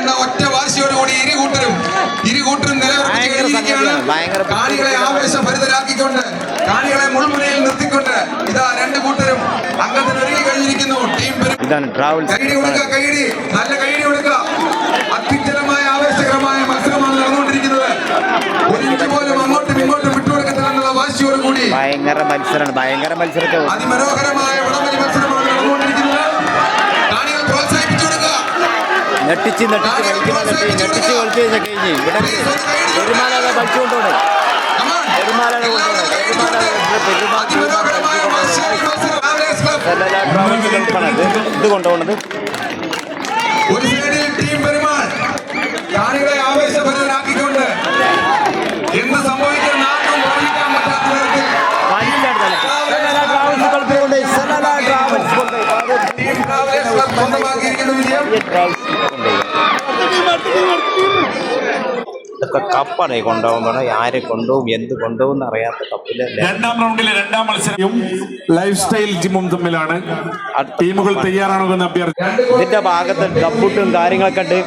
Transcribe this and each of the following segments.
എന്ന ഒറ്റ വാശിയോടുകൂടി ഇരുകൂട്ടരും നിലനിർത്തിയിരിക്കുകയാണ്. കാണികളെ ആവേശഭരിതരാക്കിക്കൊണ്ട് കാണികളെ മുൾമുനയിൽ നിർത്തിക്കൊണ്ട് ഇതാ രണ്ട് കൂട്ടരും അംഗത്തിന് ഒരുങ്ങി കഴിഞ്ഞിരിക്കുന്നു. ടീം കൈയടി കൊടുക്കുക, കൈയടി, നല്ല കൈയടി കൊടുക്കുക. അത്യുജ്വലമായ ആവേശകരമായ മത്സരമാണ് നടന്നുകൊണ്ടിരിക്കുന്നത്. ഒരു മിനിറ്റ് പോലും അങ്ങോട്ടും ഇങ്ങോട്ടും വിട്ടുകൊടുക്കത്തില്ലെന്നുള്ള വാശിയോടുകൂടി മത്സരത്തെ അതിമനോഹരമായ വടംവലി മത്സരമാണ് നടന്നുകൊണ്ടിരിക്കുന്നത്. കാണികൾ പ്രോത്സാഹിപ്പിച്ചു കൊടുക്കുക. നെട്ടിച്ച് കളിച്ച് കഴിഞ്ഞ് ഇവിടെ പെരുമാളെ കളിച്ചുകൊണ്ടോടെ ഇത് കൊണ്ടുപോകുന്നത് ഒരു സൈഡിൽ ടീം പെരുമാൾ കാണികളെ ആവേശഭരിതരാക്കിക്കൊണ്ട് എന്ത് സംഭവിക്കുന്ന ആർക്കും പ്രവചിക്കാൻ പറ്റാത്ത തരത്തിൽ ടീം ട്രാവലേഴ്സ് ക്ലബ് സ്വന്തമാക്കിയിരിക്കുന്ന വിജയം. ഇതൊക്കെ കപ്പാണ് കൊണ്ടുപോകുന്നത്. ആരെ കൊണ്ടുപോകും, എന്ത് കൊണ്ടുപോകും എന്നറിയാത്ത കപ്പില് രണ്ടാം റൗണ്ടിലെ രണ്ടാം മത്സരം ലൈഫ് സ്റ്റൈൽ ജിമ്മും തമ്മിലാണ്. ടീമുകൾ തയ്യാറാണോ എന്ന് അഭ്യർത്ഥന. ഇതിന്റെ ഭാഗത്ത് ഡബുട്ടും കാര്യങ്ങളൊക്കെ ഉണ്ട്.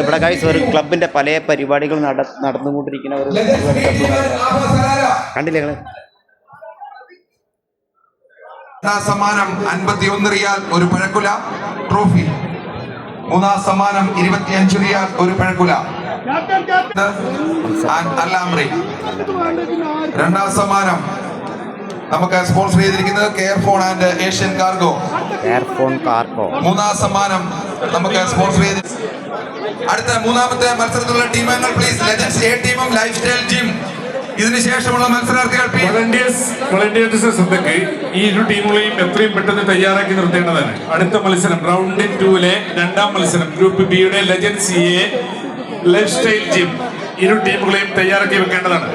ഇവിടെ ഗൈസ് ഒരു ക്ലബിന്റെ പല പരിപാടികൾ നടന്നുകൊണ്ടിരിക്കുന്ന ഒരു കണ്ടില്ലേ നിങ്ങള്? സമ്മാനം 51 റിയാൽ ഒരു പഴക്കുല ട്രോഫി. മൂന്നാം സമ്മാനം 25 റിയാൽ ഒരു പഴക്കുല അല്ലാംറി. രണ്ടാം സമ്മാനം നമുക്ക് സ്പോൺസർ ചെയ്തിരിക്കുന്നത് care phone and Asian cargo. മൂന്നാം സമ്മാനം നമുക്ക് സ്പോൺസർ ചെയ്ത്. അടുത്ത മൂന്നാമത്തെ മത്സരത്തിലുള്ള ടീമംഗങ്ങൾ പ്ലീസ്. ലെജൻഡ്സ് എ ടീമും ലൈഫ് സ്റ്റൈൽ ജിം. ഇതിനുശേഷമുള്ള മത്സരാർത്ഥികൾ വളണ്ടിയേഴ്സ് ശ്രദ്ധയ്ക്ക് ഈ ഇരു ടീമുകളെയും എത്രയും പെട്ടെന്ന് തയ്യാറാക്കി നിർത്തേണ്ടതാണ്. അടുത്ത മത്സരം റൗണ്ട് 2-ലെ രണ്ടാം മത്സരം ഗ്രൂപ്പ് ബിയുടെ legends a lifestyle gym. ഇരു ടീമുകളെയും തയ്യാറാക്കി വെക്കേണ്ടതാണ്.